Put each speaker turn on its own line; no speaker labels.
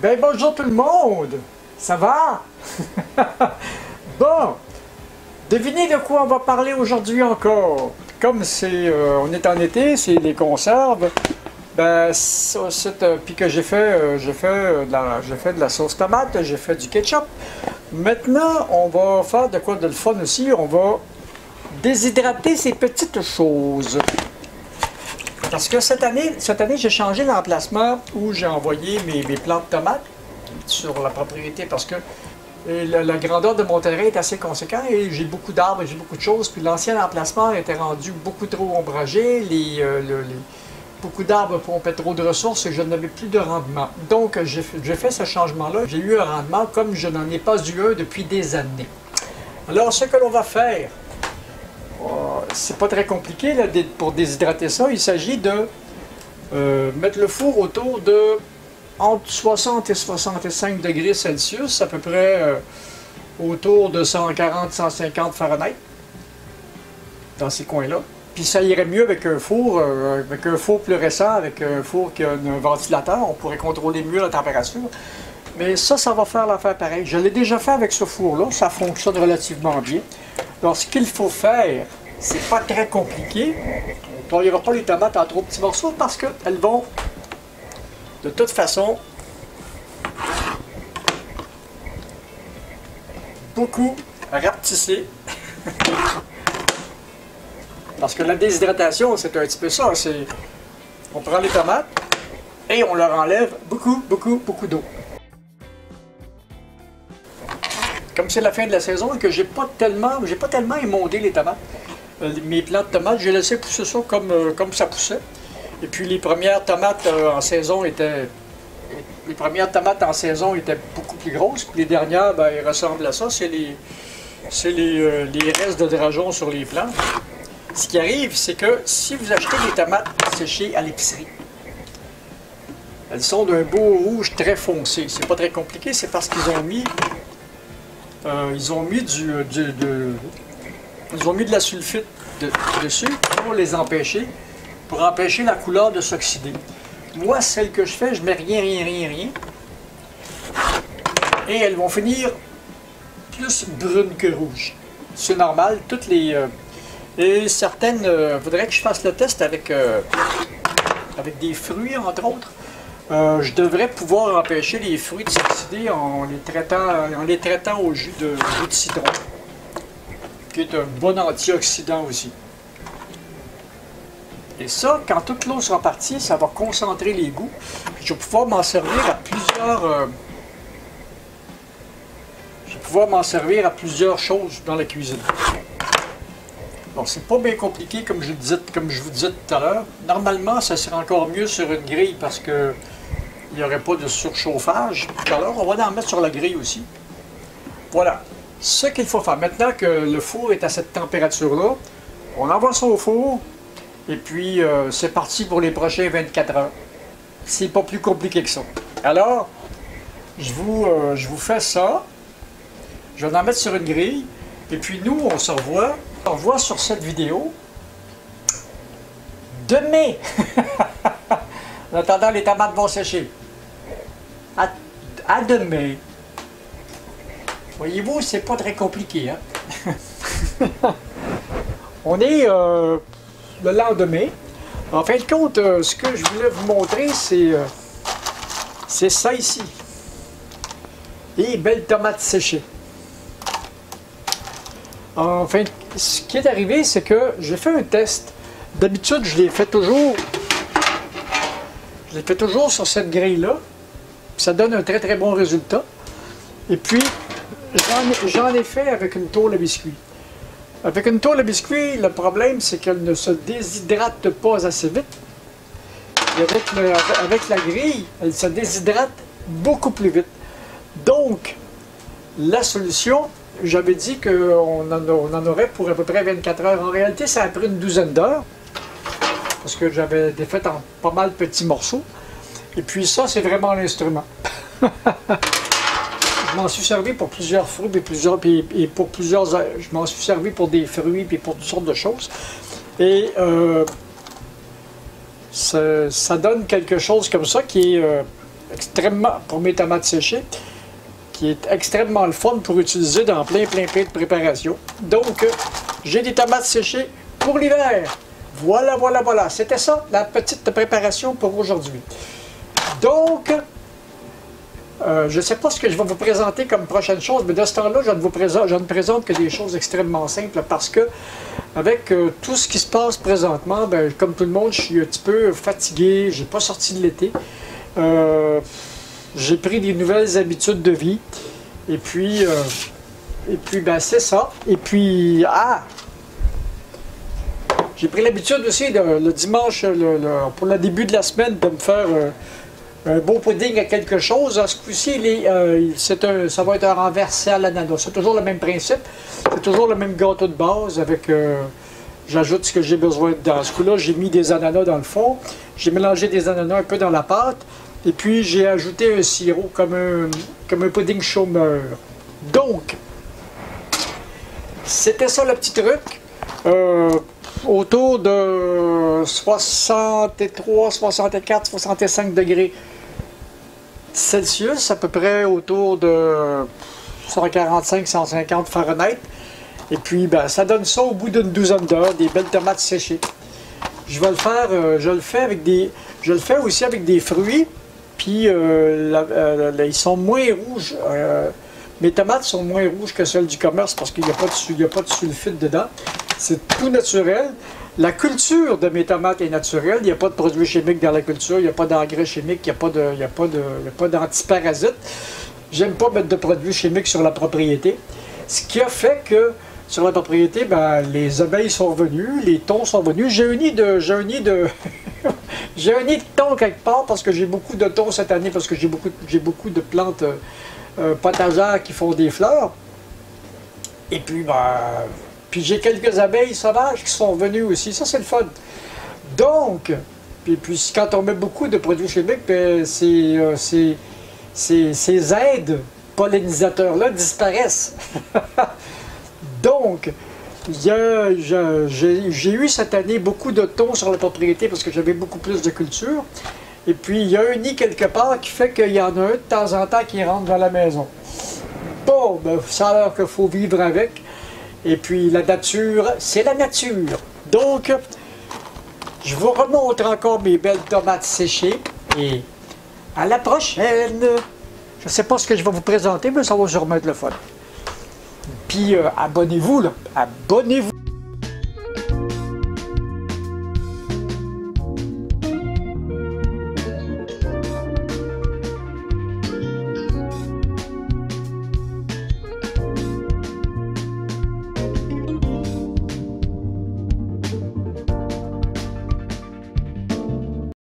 Ben bonjour tout le monde! Ça va? Bon, devinez de quoi on va parler aujourd'hui encore. Comme on est en été, c'est les conserves. Ben, puis que j'ai fait de la sauce tomate, j'ai fait du ketchup. Maintenant, on va faire de quoi de le fun aussi. On va déshydrater ces petites choses. Parce que cette année j'ai changé l'emplacement où j'ai envoyé mes plants de tomates sur la propriété parce que la grandeur de mon terrain est assez conséquente et j'ai beaucoup d'arbres et j'ai beaucoup de choses. Puis l'ancien emplacement était rendu beaucoup trop ombragé, beaucoup d'arbres pompaient trop de ressources et je n'avais plus de rendement. Donc j'ai fait ce changement-là. J'ai eu un rendement comme je n'en ai pas eu un depuis des années. Alors ce que l'on va faire, c'est pas très compliqué là, pour déshydrater ça. Il s'agit de mettre le four autour de entre 60 et 65 degrés Celsius, à peu près autour de 140-150 Fahrenheit, dans ces coins-là. Puis ça irait mieux avec un four plus récent, avec un four qui a un ventilateur. On pourrait contrôler mieux la température. Mais ça va faire l'affaire pareil. Je l'ai déjà fait avec ce four-là. Ça fonctionne relativement bien. Alors, ce qu'il faut faire, c'est pas très compliqué. On ne taillera pas les tomates en trop petits morceaux parce qu'elles vont, de toute façon, beaucoup rapetisser. Parce que la déshydratation, c'est un petit peu ça. On prend les tomates et on leur enlève beaucoup d'eau. Comme c'est la fin de la saison et que j'ai pas tellement émondé les tomates, mes plants de tomates, j'ai laissé pousser ça comme ça poussait. Et puis les premières tomates en saison étaient beaucoup plus grosses. Puis les dernières, ben, elles ressemblent à ça. C'est les restes de drageons sur les plants. Ce qui arrive, c'est que si vous achetez des tomates séchées à l'épicerie, elles sont d'un beau rouge très foncé. C'est pas très compliqué, c'est parce qu'ils ont mis de la sulfite dessus pour empêcher la couleur de s'oxyder. Moi, celle que je fais, je mets rien. Et elles vont finir plus brunes que rouges. C'est normal, et certaines, faudrait que je fasse le test avec des fruits, entre autres. Je devrais pouvoir empêcher les fruits de s'oxyder en les traitant au jus de citron, qui est un bon antioxydant aussi. Et ça, quand toute l'eau sera partie, ça va concentrer les goûts. Je vais pouvoir m'en servir à plusieurs choses dans la cuisine. Bon, c'est pas bien compliqué comme je vous disais tout à l'heure. Normalement, ça serait encore mieux sur une grille parce que il n'y aurait pas de surchauffage. Alors, on va en mettre sur la grille aussi. Voilà. Ce qu'il faut faire. Maintenant que le four est à cette température-là, on envoie ça au four et puis c'est parti pour les prochains 24 heures. C'est pas plus compliqué que ça. Alors, je vous fais ça. Je vais en mettre sur une grille. Et puis nous, on se revoit. On se revoit sur cette vidéo demain. En attendant, les tomates vont sécher. À demain. Voyez-vous, c'est pas très compliqué. Hein? On est le lendemain. En fin de compte, ce que je voulais vous montrer, c'est ça ici. Les belles tomates séchées. Enfin, ce qui est arrivé, c'est que j'ai fait un test. D'habitude, je les fais toujours sur cette grille-là. Ça donne un très bon résultat. Et puis, j'en ai fait avec une tôle à biscuits. Avec une tôle à biscuits, le problème, c'est qu'elle ne se déshydrate pas assez vite. Et avec la grille, elle se déshydrate beaucoup plus vite. Donc, la solution, j'avais dit qu'on en aurait pour à peu près 24 heures. En réalité, ça a pris une douzaine d'heures. Parce que j'avais des fait en pas mal de petits morceaux. Et puis ça, c'est vraiment l'instrument. Je m'en suis servi pour plusieurs fruits et pour plusieurs... Je m'en suis servi pour des fruits et pour toutes sortes de choses. Et ça donne quelque chose comme ça qui est extrêmement, pour mes tomates séchées, qui est extrêmement le fun pour utiliser dans plein de préparations. Donc, j'ai des tomates séchées pour l'hiver. Voilà, voilà, voilà. C'était ça, la petite préparation pour aujourd'hui. Donc, je ne sais pas ce que je vais vous présenter comme prochaine chose, mais de ce temps-là, je ne présente que des choses extrêmement simples parce que, avec tout ce qui se passe présentement, ben, comme tout le monde, je suis un petit peu fatigué, j'ai pas sorti de l'été. J'ai pris des nouvelles habitudes de vie. Et puis ben, c'est ça. Et puis, j'ai pris l'habitude aussi, le dimanche, pour le début de la semaine, de me faire un beau pudding à quelque chose. À ce coup-ci, ça va être un renversé à l'ananas. C'est toujours le même principe. C'est toujours le même gâteau de base avec... j'ajoute ce que j'ai besoin dans ce coup-là. J'ai mis des ananas dans le fond. J'ai mélangé des ananas un peu dans la pâte. Et puis, j'ai ajouté un sirop comme un pudding chômeur. Donc, c'était ça le petit truc. Autour de 63, 64, 65 degrés Celsius, à peu près autour de 145, 150 Fahrenheit. Et puis, ben, ça donne ça au bout d'une douzaine d'heures, des belles tomates séchées. Je vais le faire, je le fais aussi avec des fruits. Puis, ils sont moins rouges. Mes tomates sont moins rouges que celles du commerce parce qu'il n'y a pas de sulfite dedans. C'est tout naturel. La culture de mes tomates est naturelle. Il n'y a pas de produits chimiques dans la culture. Il n'y a pas d'engrais chimiques. Il n'y a pas d'antiparasites. J'aime pas mettre de produits chimiques sur la propriété. Ce qui a fait que, sur la propriété, ben, les abeilles sont revenues, les thons sont venus. J'ai un nid de thon quelque part parce que j'ai beaucoup de thon cette année, parce que j'ai beaucoup de plantes potagères qui font des fleurs. Et puis, ben, j'ai quelques abeilles sauvages qui sont venues aussi. Ça, c'est le fun. Donc, puis quand on met beaucoup de produits chimiques, ben, ces aides pollinisateurs-là disparaissent. Donc, j'ai eu cette année beaucoup de thon sur la propriété parce que j'avais beaucoup plus de culture. Et puis, il y a un nid quelque part qui fait qu'il y en a un de temps en temps qui rentre dans la maison. Bon, ben, ça a l'air qu'il faut vivre avec. Et puis, la nature, c'est la nature. Donc, je vous remontre encore mes belles tomates séchées. Et à la prochaine! Je ne sais pas ce que je vais vous présenter, mais ça va sûrement être le fun. Puis, abonnez-vous, là. Abonnez-vous.